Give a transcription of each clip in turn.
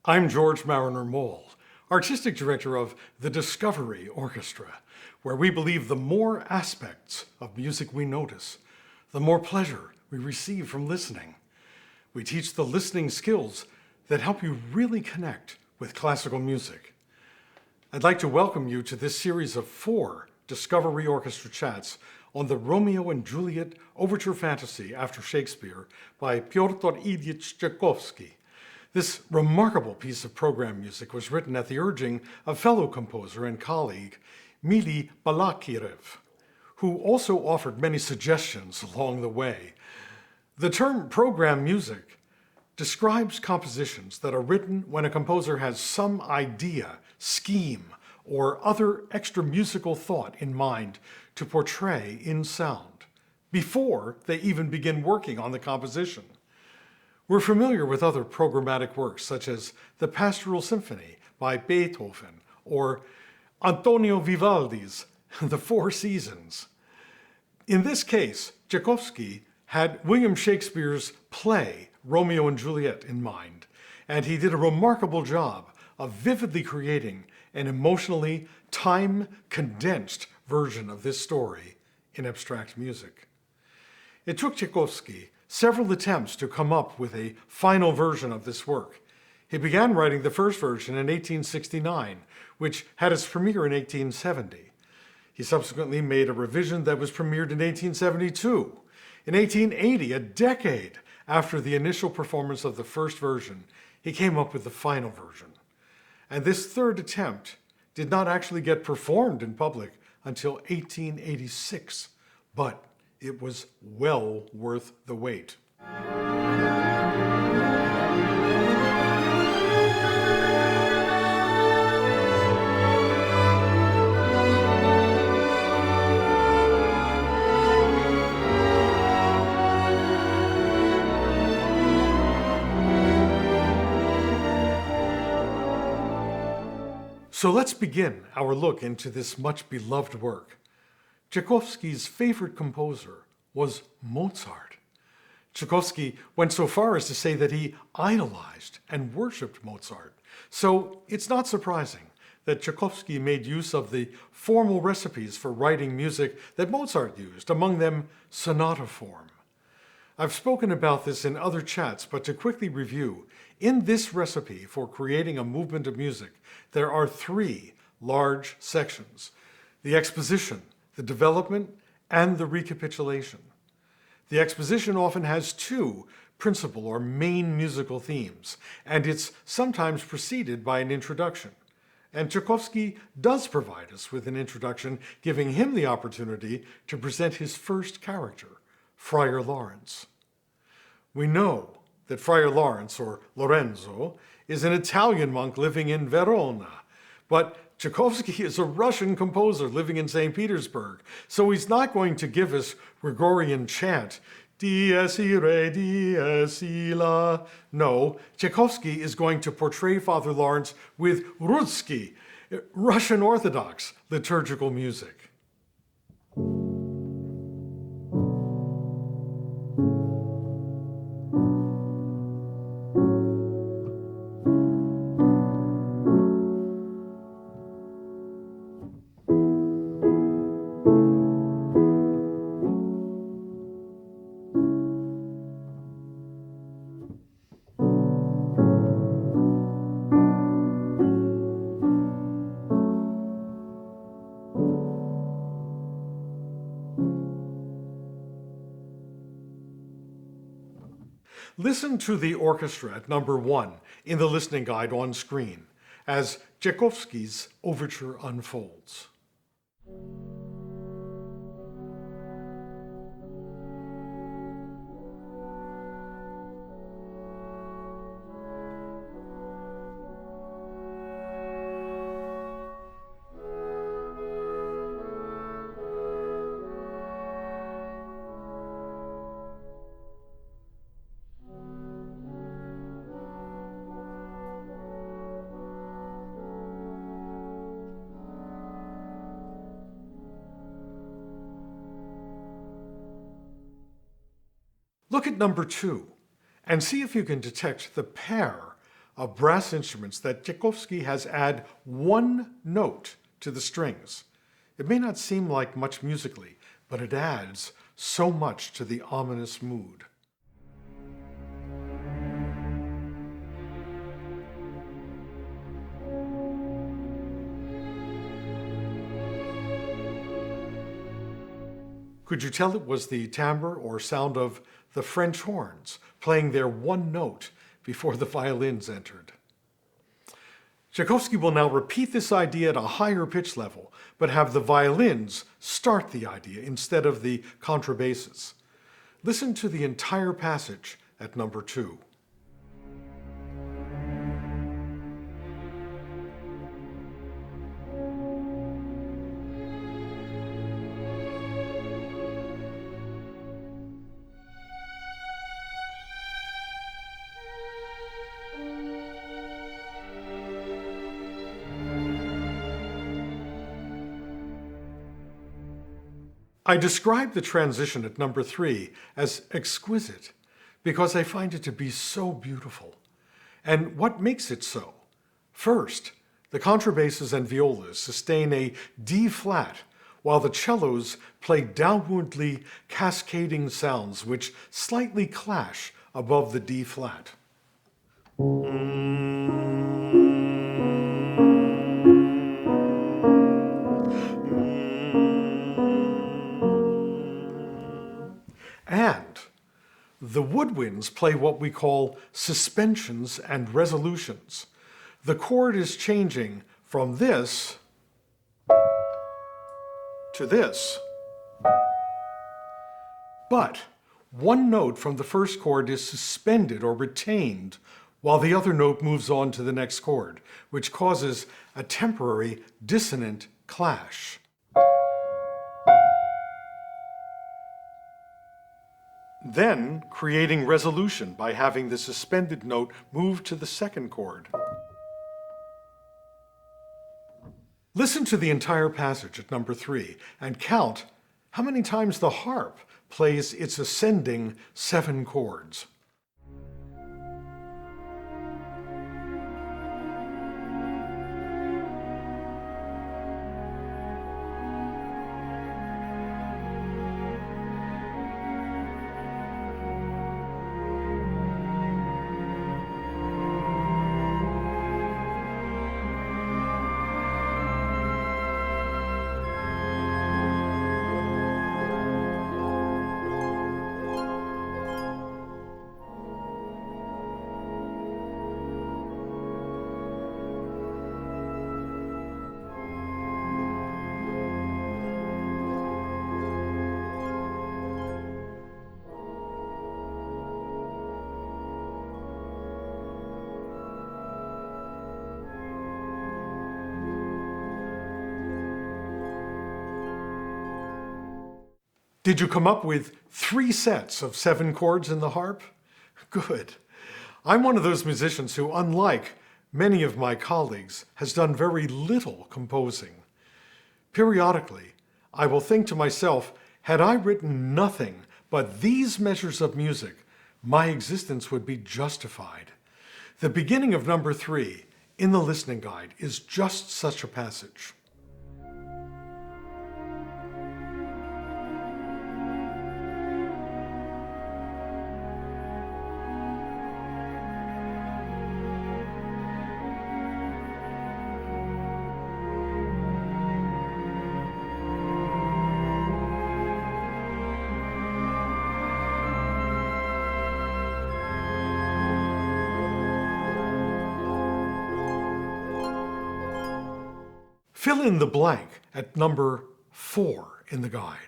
I'm George Mariner Mole, Artistic Director of the Discovery Orchestra, where we believe the more aspects of music we notice, the more pleasure we receive from listening. We teach the listening skills that help you really connect with classical music. I'd like to welcome you to this series of 4 Discovery Orchestra chats on the Romeo and Juliet Overture Fantasy after Shakespeare by Pyotr Ilyich Tchaikovsky. This remarkable piece of program music was written at the urging of fellow composer and colleague Mili Balakirev, who also offered many suggestions along the way. The term program music describes compositions that are written when a composer has some idea, scheme, or other extra musical thought in mind to portray in sound, before they even begin working on the composition. We're familiar with other programmatic works such as the Pastoral Symphony by Beethoven or Antonio Vivaldi's The Four Seasons. In this case, Tchaikovsky had William Shakespeare's play Romeo and Juliet in mind, and he did a remarkable job of vividly creating an emotionally time-condensed version of this story in abstract music. It took Tchaikovsky several attempts to come up with a final version of this work. He began writing the first version in 1869, which had its premiere in 1870. He subsequently made a revision that was premiered in 1872. In 1880, a decade after the initial performance of the first version, he came up with the final version. And this third attempt did not actually get performed in public until 1886, but it was well worth the wait. So let's begin our look into this much beloved work. Tchaikovsky's favorite composer was Mozart. Tchaikovsky went so far as to say that he idolized and worshipped Mozart. So it's not surprising that Tchaikovsky made use of the formal recipes for writing music that Mozart used, among them sonata form. I've spoken about this in other chats, but to quickly review, in this recipe for creating a movement of music, there are 3 large sections: the exposition, the development, and the recapitulation. The exposition often has 2 principal or main musical themes, and it's sometimes preceded by an introduction. And Tchaikovsky does provide us with an introduction, giving him the opportunity to present his first character, Friar Lawrence. We know that Friar Lawrence, or Lorenzo, is an Italian monk living in Verona, but Tchaikovsky is a Russian composer living in St. Petersburg, so he's not going to give us Gregorian chant, Dies irae, dies illa. No, Tchaikovsky is going to portray Father Lawrence with Ruski, Russian Orthodox liturgical music. Listen to the orchestra at number 1 in the listening guide on screen as Tchaikovsky's overture unfolds. Look at number 2 and see if you can detect the pair of brass instruments that Tchaikovsky has add one note to the strings. It may not seem like much musically, but it adds so much to the ominous mood. Could you tell it was the timbre or sound of the French horns playing their one note before the violins entered? Tchaikovsky will now repeat this idea at a higher pitch level, but have the violins start the idea instead of the contrabasses. Listen to the entire passage at number 2. I describe the transition at number 3 as exquisite because I find it to be so beautiful. And what makes it so? First, the contrabasses and violas sustain a D flat, while the cellos play downwardly cascading sounds which slightly clash above the D flat. And the woodwinds play what we call suspensions and resolutions. The chord is changing from this to this. But one note from the first chord is suspended or retained while the other note moves on to the next chord, which causes a temporary dissonant clash. Then creating resolution by having the suspended note move to the second chord. Listen to the entire passage at number 3 and count how many times the harp plays its ascending 7 chords. Did you come up with 3 sets of 7 chords in the harp? Good. I'm one of those musicians who, unlike many of my colleagues, has done very little composing. Periodically, I will think to myself, had I written nothing but these measures of music, my existence would be justified. The beginning of number 3 in the listening guide is just such a passage. Fill in the blank at number 4 in the guide.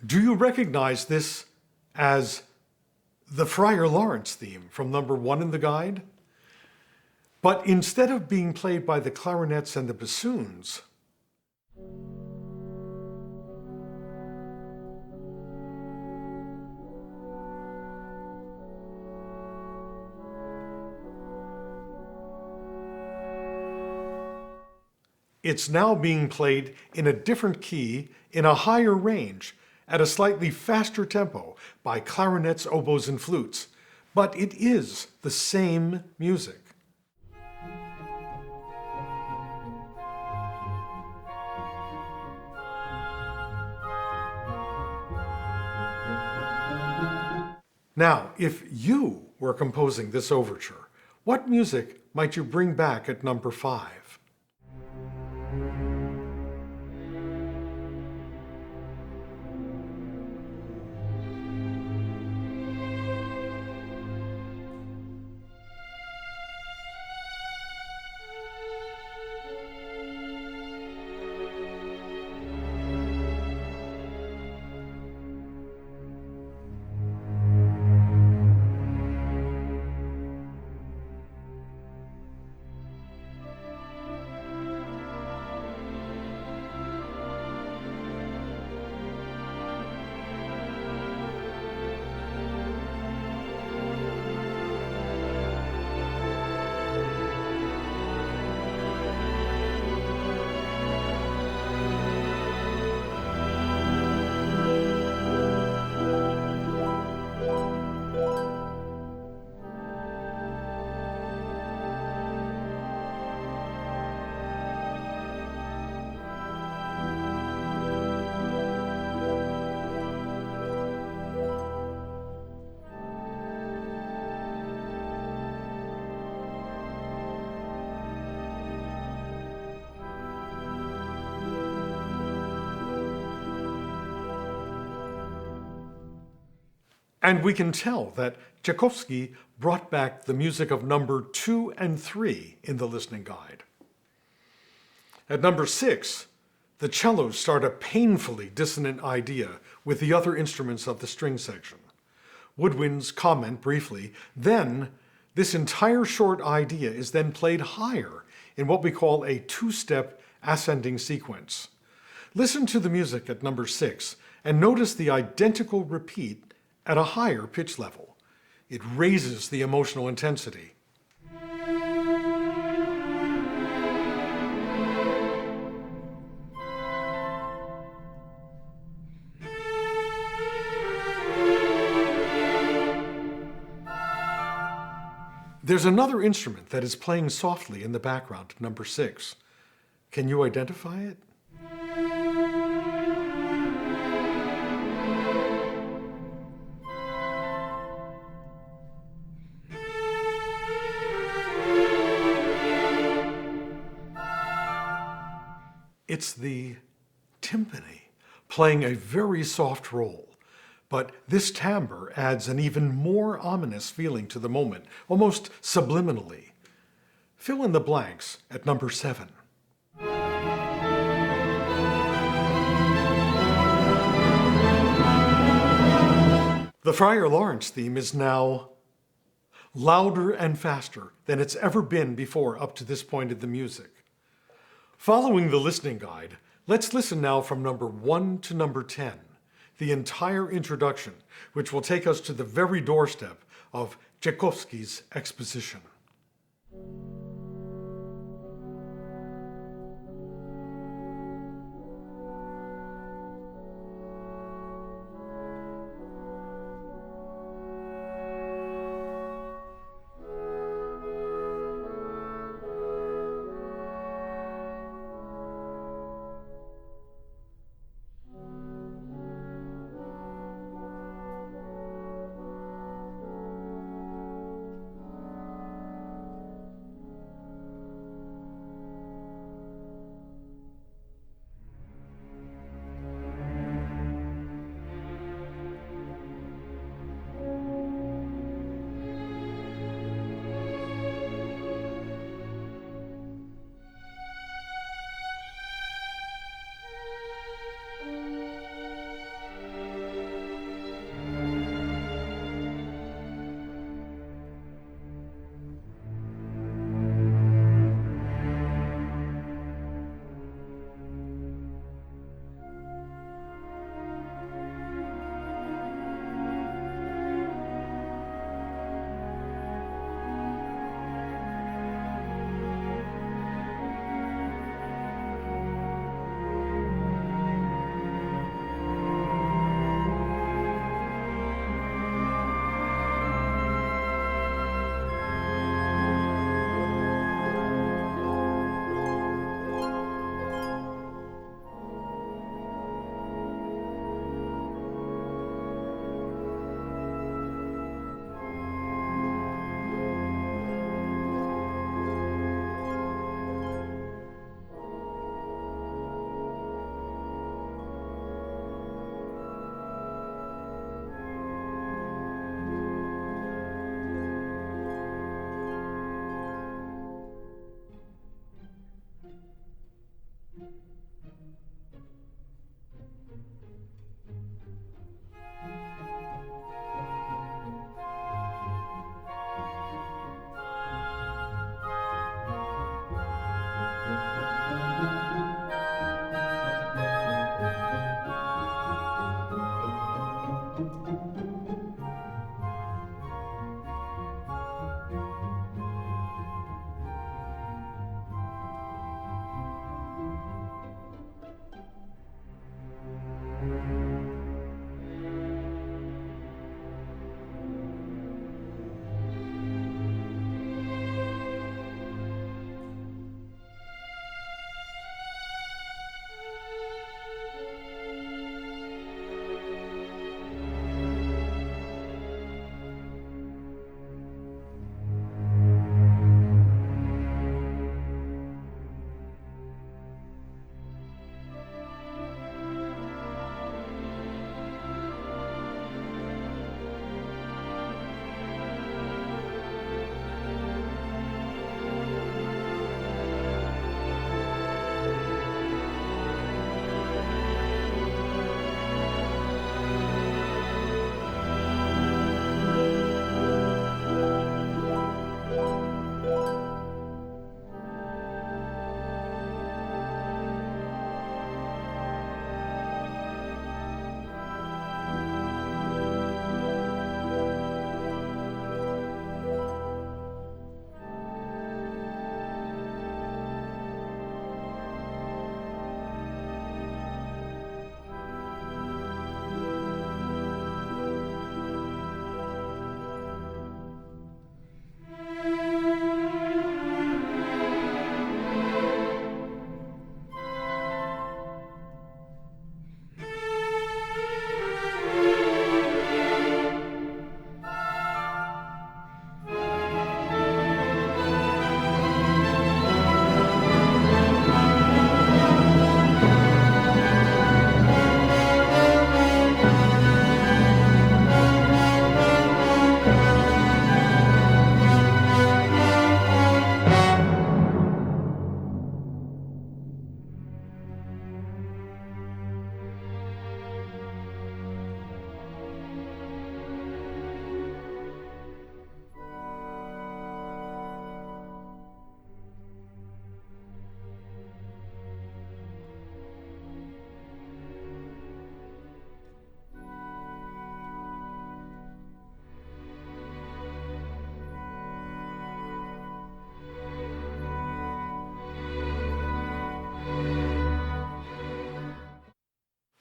Do you recognize this as the Friar Lawrence theme from number 1 in the guide. But instead of being played by the clarinets and the bassoons, it's now being played in a different key, in a higher range, at a slightly faster tempo by clarinets, oboes, and flutes. But it is the same music. Now, if you were composing this overture, what music might you bring back at number 5? And we can tell that Tchaikovsky brought back the music of number 2 and 3 in the listening guide. At number 6, the cellos start a painfully dissonant idea with the other instruments of the string section. Woodwinds comment briefly, then this entire short idea is then played higher in what we call a 2-step ascending sequence. Listen to the music at number 6 and notice the identical repeat at a higher pitch level. It raises the emotional intensity. There's another instrument that is playing softly in the background at number 6. Can you identify it? It's the timpani, playing a very soft role. But this timbre adds an even more ominous feeling to the moment, almost subliminally. Fill in the blanks at number 7. The Friar Lawrence theme is now louder and faster than it's ever been before up to this point in the music. Following the listening guide, let's listen now from number 1 to number 10, the entire introduction, which will take us to the very doorstep of Tchaikovsky's exposition.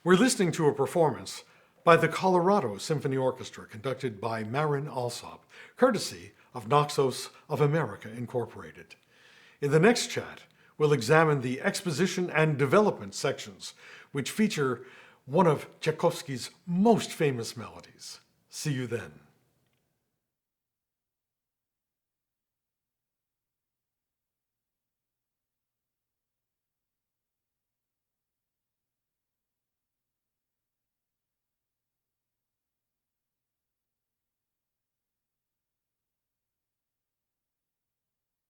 We're listening to a performance by the Colorado Symphony Orchestra conducted by Marin Alsop, courtesy of Naxos of America Incorporated. In the next chat, we'll examine the exposition and development sections, which feature one of Tchaikovsky's most famous melodies. See you then.